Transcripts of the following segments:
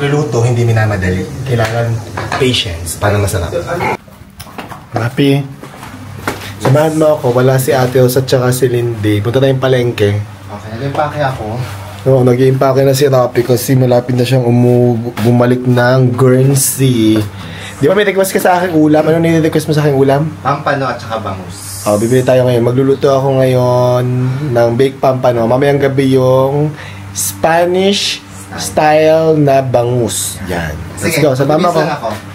pagluluto, hindi minamadali. Kailangan patience para masarap. Happy. Samahan mo ako. Wala si Ate Os at saka si Lindy. Punta tayong palengke. Okay, nag-impake ako. Oo, nag-impake na si Rapi kasi malapit na siyang bumalik ng Guernsey. Di ba may request ka sa aking ulam? Ano nire-request mo sa aking ulam? Pampano at saka bangus. Bibili tayo ngayon. Magluluto ako ngayon ng baked pampano. Mamayang gabi yung Spanish style na bangus. Yan. Let's go. Sa mama ko.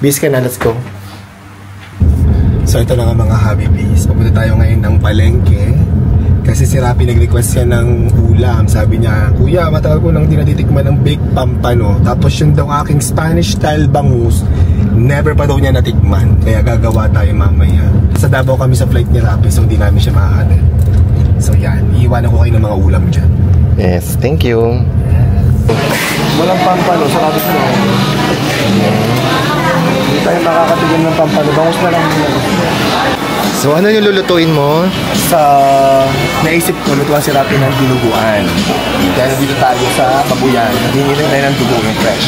Bis ka na. Let's go. So ito na nga mga Habibis. Pupunta tayo ngayon ng palengke. Kasi si Rapi nag-request siya ng ulam. Sabi niya, Kuya, matagal ko nang dinatitikman ng baked pampano. Tapos yung daw aking Spanish style bangus, never pa daw niya natikman. Kaya gagawa tayo mamaya. Sa Davao kami sa flight ni Rapi, so hindi namin siya maahatid. So yan, iiwanan ko kayo ng mga ulam dyan. Yes, thank you. Walang pampano, sa kapit na. Hindi tayo makakatigil ng pampano. Bangus na lang muna. So ano yung lulutuin mo? Sa naisip ko, lutuan si Rapi ng dinuguan. Kaya nandito tayo sa Babuyan. Naghingi tayo ng dugo ng fresh.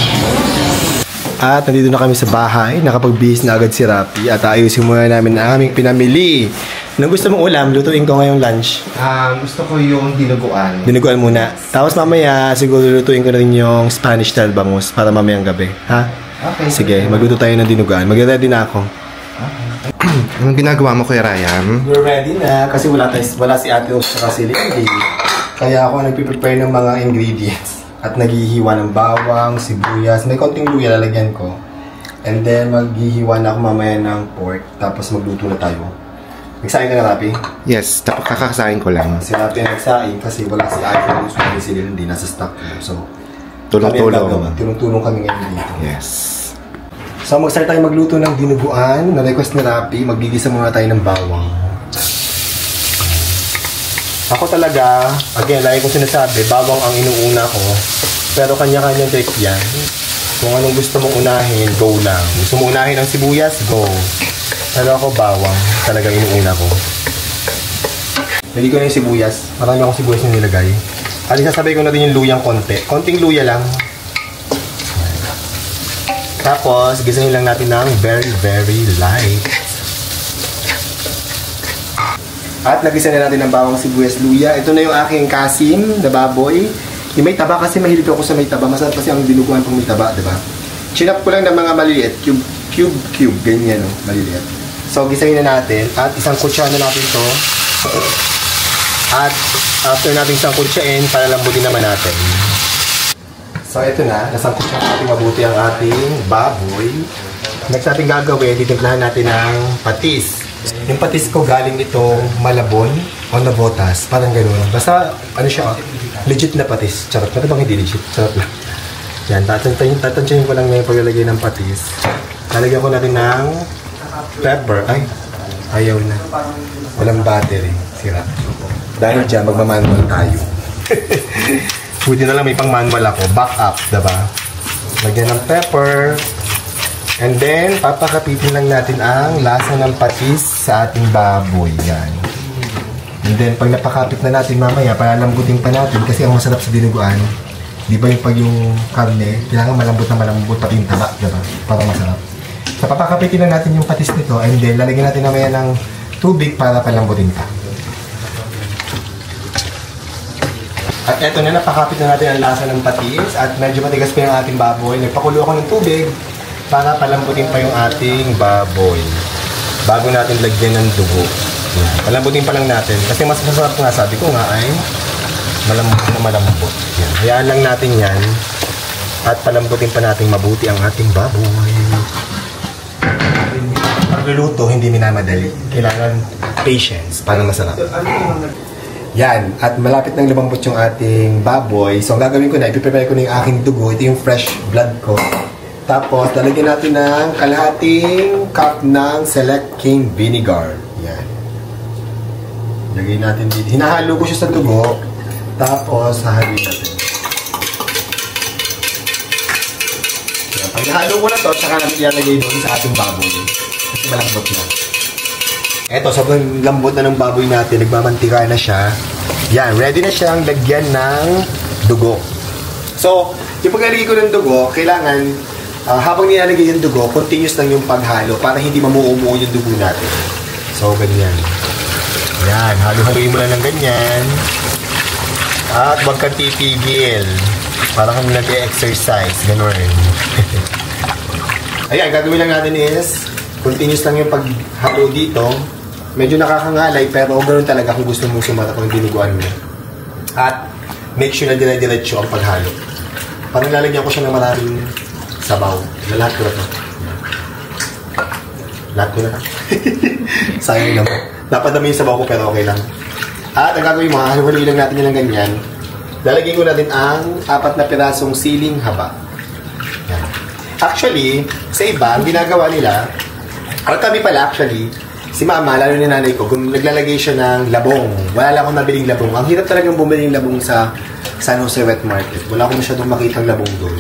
At nandito na kami sa bahay. Nakapagbihis na agad si Rapi. At ayusin muna namin ang aming pinamili. Anong gusto mong ulam? Lutuin ko ngayong lunch. Gusto ko yung dinuguan. Dinuguan muna. Tapos mamaya, siguro lutuin ko na rin yung Spanish style bangus para mamayang gabi. Ha? Okay. Sige, magluto tayo ng dinuguan. Mag-ready na ako. Anong ginagawa mo, Kuya Ryan? We're ready na kasi wala si Ate Os at si Lindy. Kaya ako nagpiprepare ng mga ingredients. At naghihiwa ng bawang, sibuyas. May konting luya lalagyan ko. And then maghihiwa na ako mamaya ng pork. Tapos magluto na tayo. Nagsaing ka na, Rapi? Yes, kakasain ko lang. Si Rapi nagsaing kasi wala si Ate Os at si Lindy. Nasa stock mo. So, tulong-tulong. Tulong-tulong kami ngayon dito. Yes. So, mag-start tayo magluto ng dinuguan. Na-request ni Rapi, magigisa muna tayo ng bawang. Ako talaga, again, lagi kong sinasabi, bawang ang inuuna ko. Pero kanya-kanyang trick yan. Kung anong gusto mong unahin, go lang. Gusto mong unahin ang sibuyas, go. Pero ako, bawang. Talagang inuuna ko. Hindi ko na yung sibuyas. Marami akong sibuyas na nilagay. At isasabay ko na din yung luyang konti. Konting luya lang. Tapos, gisahin lang natin ng very, very light. At nagisa na natin ng bawang sibuyas luya. Ito na yung aking kasim na baboy. Yung may taba kasi mahilig ako sa may taba. Masarap kasi ang dinuguan pang may taba, diba? Chinap ko lang ng mga maliliit. Cube. Ganyan, no? Maliliit. So, gisahin na natin. At isang kutsara na natin to. At after natin isang kutsain, palalambutin naman natin. So, ito na. Nasangkot na natin mabuti ang ating baboy. Next natin gagawin, titimplahan natin ng patis. Yung patis ko galing itong Malabon o Navotas. Parang gano'n. Basta, ano siya, legit na patis. Charot. Ano bang hindi legit? Charot lang. Yan, tatansyahin ko lang ngayon paglalagay ng patis. Lalagyan ko natin ng pepper. Ay, ayaw na. Walang battery. Sira. Dahil dyan, magmamanual tayo. Buti na lang may pang manual ako. Back up, diba? Lagyan ng pepper. And then, papakapitin lang natin ang lasa ng patis sa ating baboy. Yan. And then, pag napakapit na natin mamaya, palalambutin pa natin kasi ang masarap sa dinuguan. Di ba yung pag yung karne, kailangan malambot na malambot pati yung taba, diba? Para masarap. So, papakapitin lang natin yung patis nito. And then, lalagyan natin mamaya ng tubig para palambutin pa. At eto na, napakapit na natin ang lasa ng patis at medyo matigas pa yung ating baboy. Nagpakulo ako ng tubig para palambutin pa yung ating baboy. Bago natin lagyan ng dugo. Yan. Palambutin pa lang natin. Kasi mas masarap nga, sabi ko nga ay malambot na malambot. Yan. Hayaan lang natin yan at palambutin pa natin mabuti ang ating baboy. Pagluluto, hindi minamadali. Kailangan patience para masarap. Yan. At malapit nang lumambot yung ating baboy. So, ang gagawin ko na, ipiprepare ko na yung aking dugo. Ito yung fresh blood ko. Tapos, lalagyan natin ng kalahating cup ng Select King Vinegar. Yan. Lagyan natin dito. Hinahalo ko siya sa dugo. Tapos, hahaluin natin. Yan. Pag nahalo ko na to, tsaka natin ilalagay doon sa ating baboy. Kasi malambot na. Eto, sobrang lambot na ng baboy natin. Nagmamantika na siya. Yan, ready na siyang lagyan ng dugo. So, Yung paglalagay ko ng dugo, kailangan habang nilalagay yung dugo, continuous lang yung paghalo para hindi mamuumuo yung dugo natin. So, ganyan. Yan, halo-haloin mo lang ng ganyan. At wag kang titigil. Para kami nag-exercise. Ganun. Ayan, gagawin lang natin is continuous lang yung paghalo dito. Medyo nakakangalay pero ganoon talaga kung gusto mong sumarap ang dinuguan mo. At make sure na dire-diretso ang paghalo. Parang lalagyan ko siya ng maraming sabaw. Lahat ko na to. Lahat ko na. Sayang naman. Dapat naman yung sabaw ko pero okay lang. At ang gagawin mo, halo-haloy lang natin yun ng ganyan. Lalagyan ko natin ang 4 na pirasong siling haba. Yan. Actually, sa iba, ang ginagawa nila, or kami pala actually, si mama, lalo ni nanay ko, naglalagay siya ng labong. Wala lang akong nabiling labong. Ang hirap talagang bumili ng labong sa San Jose Wet Market. Wala akong masyadong makitang labong doon.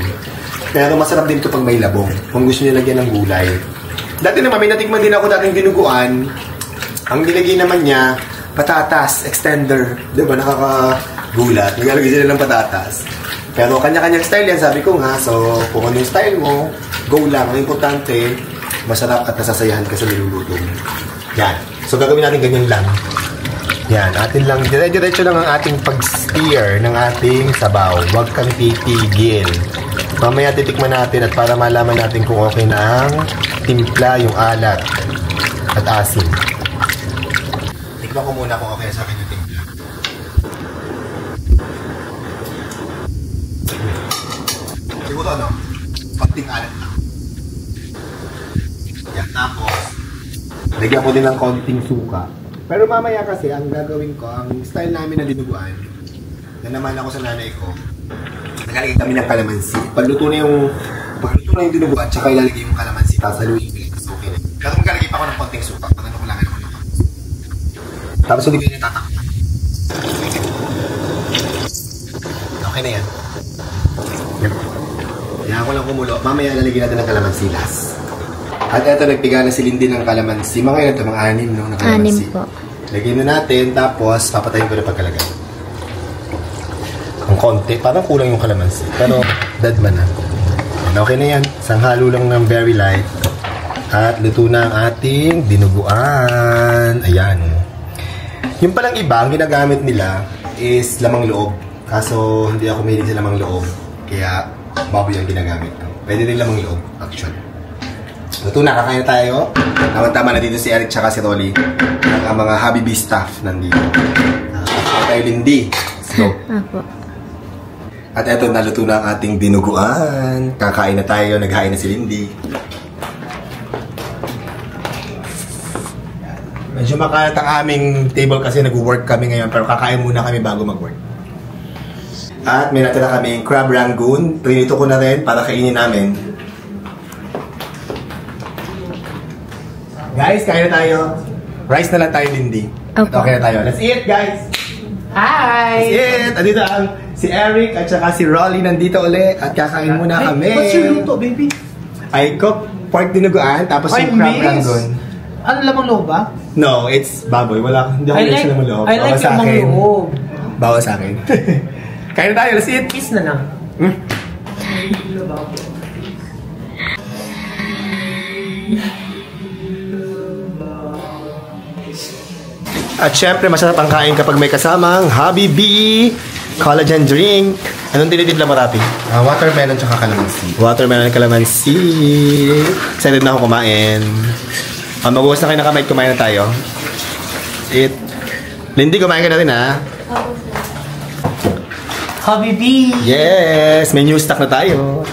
Pero masarap din ito pag may labong. Kung gusto niyo lagyan ng gulay. Dati naman, may natikman din ako dating dinuguan. Ang nilagay naman niya, patatas, extender. Diba, nakakagulat. Naglalagay sila ng patatas. Pero kanya-kanyang style yan, sabi ko nga. So, kung ano yung style mo, go lang. Ang importante, masarap at nasasayahan ka sa niluluto mo. Yan. So, gagawin natin ganyan lang. Yan. Atin lang, dire-diretso lang ang ating pag-steer ng ating sabaw. Huwag kang titigil. Mamaya titikman natin at para malaman natin kung okay na ang timpla, yung alat at asin. Tikman ko muna kung okay sa akin yung timpla. Siguro ano? Konting alat lang. Yan. Tapos, lagyan ko din ng konting suka. Pero mamaya kasi, ang gagawin ko, ang style namin na dinuguan, na naman ako sa nanay ko, nagalagay kami ng kalamansi. Pagluto na yung dinuguan, tsaka ilalagay yung kalamansi, tapos haluin ko yung kasukin. Pero maglalagay pa ako ng konting suka, pag ano ko lang ako nito. Tapos hindi ko yung tatakpan. Okay na yan. Kaya ako lang kumulo. Mamaya lalagyan natin ng kalamansi last. At ito, nagpiga na si Lindy ng kalamansi. Mga ilan ito? Mga 6, no? Na kalamansi. 6 po. Lagyan na natin, tapos papatayin ko na pagkalagay. Ang konti, parang kulang yung kalamansi. Pero, dead man na. Okay na yan. Isang halo lang ng very light. At luto na ang ating dinuguan. Ayan. Yung palang iba, ang ginagamit nila is lamang loob. Kaso, hindi ako mahilig sa lamang loob. Kaya, baboy ang ginagamit ko. Pwede din lamang loob, actually. Luto na, kakain na tayo. Tama na dito si Eric tsaka si Rolly. Ang mga Hobby Bee staff nandito. Tayo Lindy. Let's go. Apo. At eto, naluto na ang ating dinuguan. Kakain na tayo, naghain na si Lindy. Medyo makalat ang aming table kasi nag-work kami ngayon. Pero kakain muna kami bago mag-work. At may natira kaming crab rangoon. Prinito ko na rin para kainin namin. Guys, kain na tayo. Rice na lang tayo, Lindy. Okay. Okay na tayo. Let's eat, guys! Hi! Let's eat! Andito ang si Eric at saka si Rolly nandito ulit. At kakain muna kami. What's your luto, baby? I cook pork dinuguan, tapos yung crab rangoon. Ano lamang loob ba? No, it's baboy. Hindi ako sa lamang loob. I like Bawal sa lamang akin. loob. Bawal sa akin. Kain na tayo. Let's eat! Kiss na lang. At syempre, masarap ang kain kapag may kasamang Hobby Bee collagen drink. Anong tinitimpla mo, Rapi? Watermelon tsaka kalamansi. Watermelon calamansi. Excited na ako kumain. Mag-uwas na kayo ng kamay. Kumain na tayo. Eat. Lindy, kumain ka na rin, ha? Hobby Bee! Yes! May new stock na tayo.